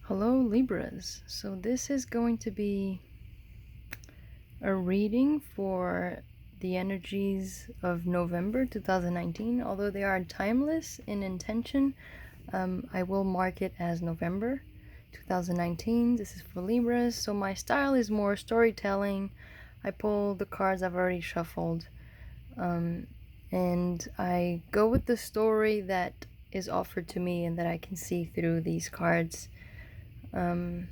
Hello Libras. So this is going to be a reading for the energies of November 2019. Although they are timeless in intention, I will mark it as November 2019. This is for Libras. So my style is more storytelling. I pull the cards I've already shuffled, and I go with the story that is offered to me and that I can see through these cards. And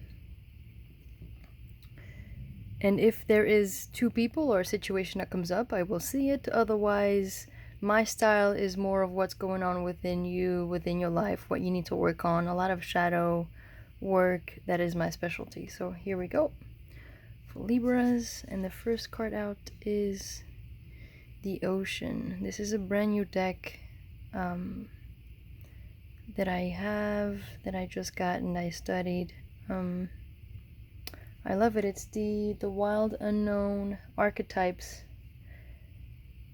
if there is two people or a situation that comes up, I will see it. Otherwise, my style is more of what's going on within you, within your life, what you need to work on. A lot of shadow work. That is my specialty. So here we go for Libras. And the first card out is the Ocean. This is a brand new deck that I have, that I just got and I studied. I love it. It's the Wild Unknown Archetypes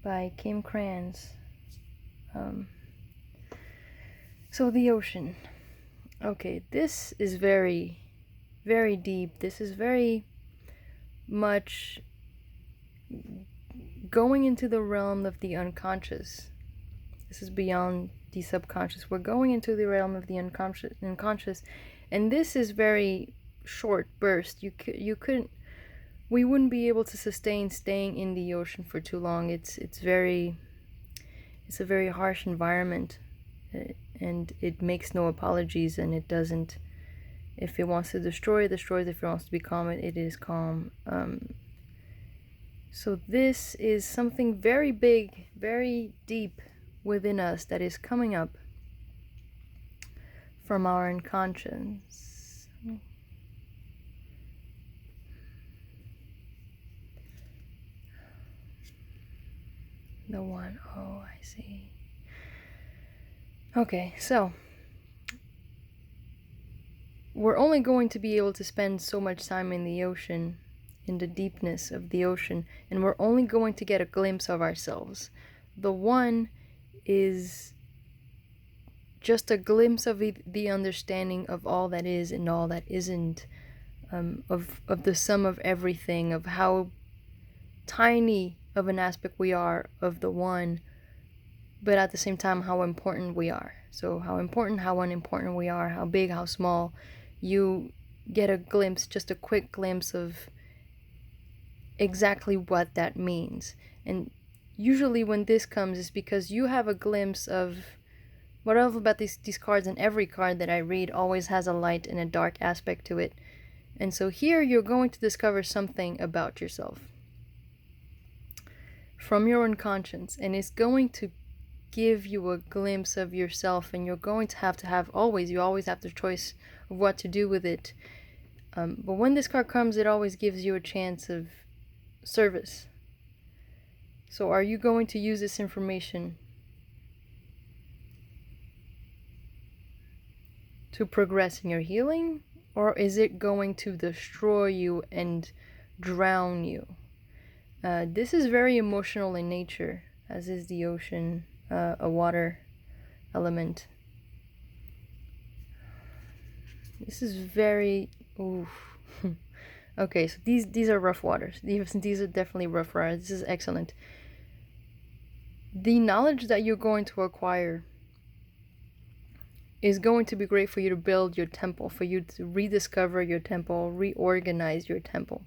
by Kim Krans. So the Ocean. Okay, this is very, very deep. This is very much going into the realm of the unconscious. This is beyond the subconscious. We're going into the realm of the unconscious, and this is very short burst. We wouldn't be able to sustain staying in the ocean for too long. It's a very harsh environment, and it makes no apologies, and it doesn't. If it wants to destroy, it destroys. If it wants to be calm, it is calm. So this is something very big, very deep within us that is coming up from our unconscious. The one, oh, I see. Okay, so we're only going to be able to spend so much time in the ocean, in the deepness of the ocean, and we're only going to get a glimpse of ourselves. The one is just a glimpse of the understanding of all that is and all that isn't, of the sum of everything, of how tiny of an aspect we are of the one, but at the same time how important we are. So how important, how unimportant we are, how big, how small. You get a glimpse, just a quick glimpse of exactly what that means. And usually when this comes is because you have a glimpse of what I love about these cards, and every card that I read always has a light and a dark aspect to it. And so here you're going to discover something about yourself from your unconscious, and it's going to give you a glimpse of yourself, and you're going to have always have the choice of what to do with it. But when this card comes, it always gives you a chance of service. So are you going to use this information to progress in your healing, or is it going to destroy you and drown you? This is very emotional in nature, as is the ocean, a water element. This is very... oof. Okay, so these are rough waters. These are definitely rough waters. This is excellent. The knowledge that you're going to acquire is going to be great for you to build your temple, for you to rediscover your temple, reorganize your temple,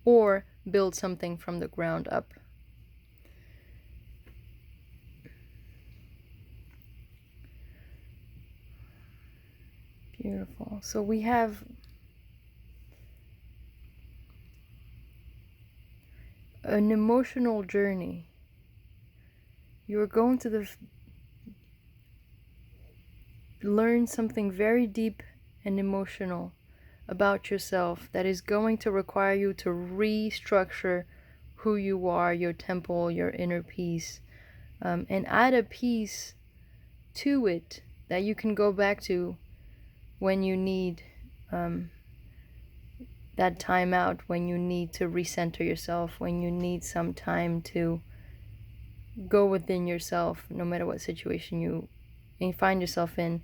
or build something from the ground up. Beautiful. So we have an emotional journey. You're going to learn something very deep and emotional about yourself that is going to require you to restructure who you are, your temple, your inner peace, and add a piece to it that you can go back to when you need that time out, when you need to recenter yourself, when you need some time to go within yourself, no matter what situation you find yourself in.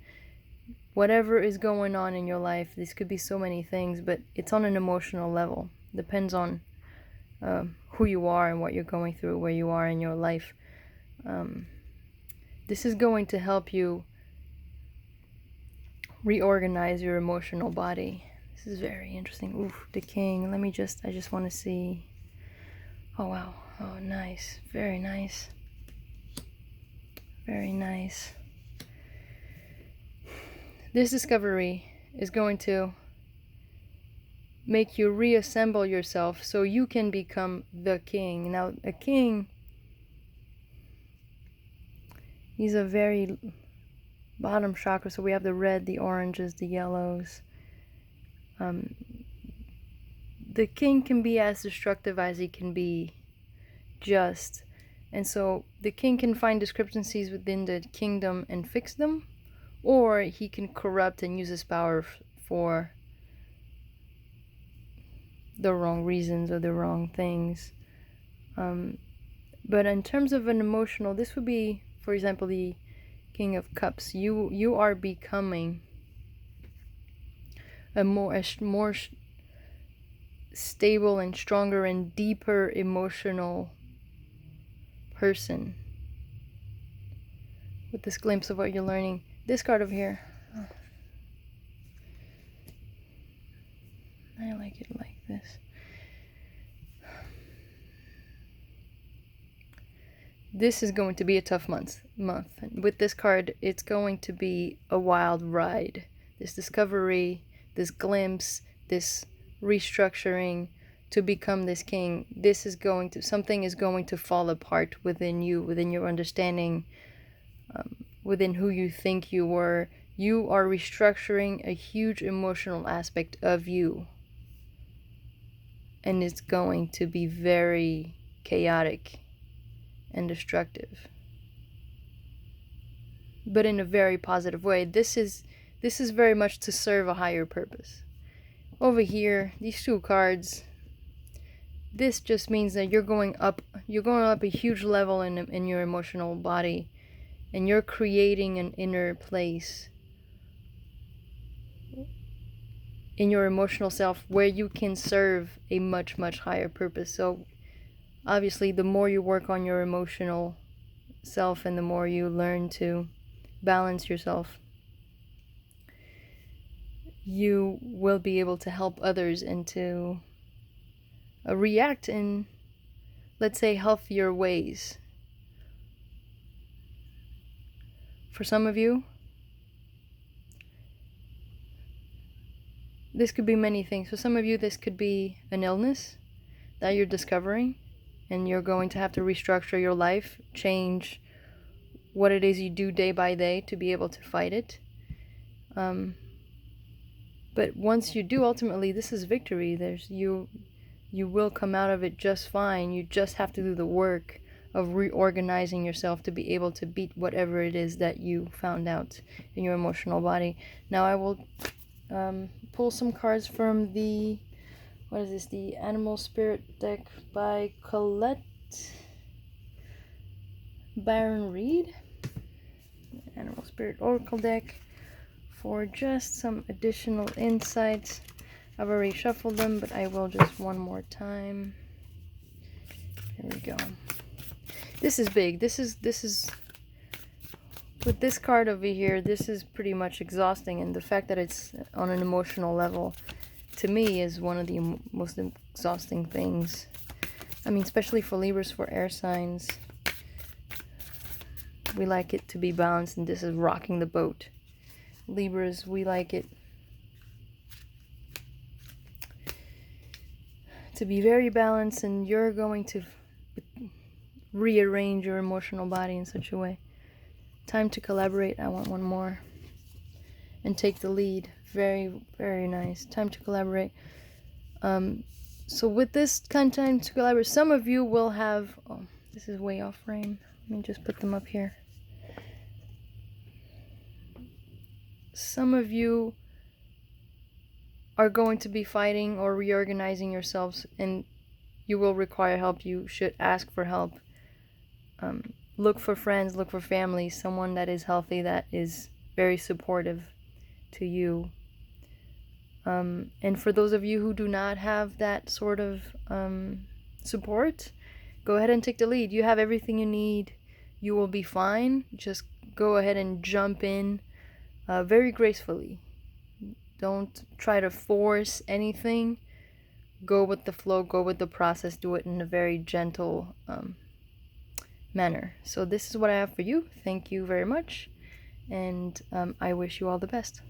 whatever is going on in your life, this could be so many things, but it's on an emotional level. Depends on who you are and what you're going through, where you are in your life. This is going to help you reorganize your emotional body. This is very interesting. Oof, the king. I just want to see. Oh, wow. Oh, nice. Very nice. Very nice. This discovery is going to make you reassemble yourself so you can become the king. Now, a king, he's a very bottom chakra, so we have the red, the oranges, the yellows. The king can be as destructive as he can be just. And so the king can find discrepancies within the kingdom and fix them, or he can corrupt and use his power for the wrong reasons or the wrong things. But in terms of an emotional, this would be, for example, the King of Cups. You are becoming a more stable and stronger and deeper emotional person with this glimpse of what you're learning. This card over here, oh, I like it like this. This is going to be a tough month. With this card, it's going to be a wild ride. This discovery, this glimpse, this restructuring to become this king. Something is going to fall apart within you, within your understanding, within who you think you were. You are restructuring a huge emotional aspect of you. And it's going to be very chaotic and destructive, but in a very positive way. This is very much to serve a higher purpose. Over here, these two cards, this just means that you're going up a huge level in your emotional body, and you're creating an inner place in your emotional self where you can serve a much, much higher purpose. So obviously, the more you work on your emotional self and the more you learn to balance yourself, you will be able to help others and to react in, let's say, healthier ways. For some of you, this could be many things. For some of you, this could be an illness that you're discovering, and you're going to have to restructure your life, change what it is you do day by day to be able to fight it. But once you do, ultimately, this is victory. You will come out of it just fine. You just have to do the work of reorganizing yourself to be able to beat whatever it is that you found out in your emotional body. Now I will pull some cards from the the Animal Spirit deck by Colette Baron Reed. Animal Spirit Oracle deck for just some additional insights. I've already shuffled them, but I will just one more time. Here we go. This is big. This is with this card over here, this is pretty much exhausting, and the fact that it's on an emotional level, to me, is one of the most exhausting things. I mean, especially for Libras, for air signs. We like it to be balanced, and this is rocking the boat. Libras, we like it to be very balanced, and you're going to rearrange your emotional body in such a way. Time to collaborate. I want one more. And take the lead. Very, very nice. Time to collaborate. So with this kind of time to collaborate, some of you will have... Oh, this is way off frame. Let me just put them up here. Some of you are going to be fighting or reorganizing yourselves, and you will require help. You should ask for help. Look for friends, look for family, someone that is healthy, that is very supportive, to you. And for those of you who do not have that sort of support, go ahead and take the lead. You have everything you need. You will be fine. Just go ahead and jump in very gracefully. Don't try to force anything. Go with the flow, go with the process, do it in a very gentle manner. So this is what I have for you. Thank you very much, and I wish you all the best.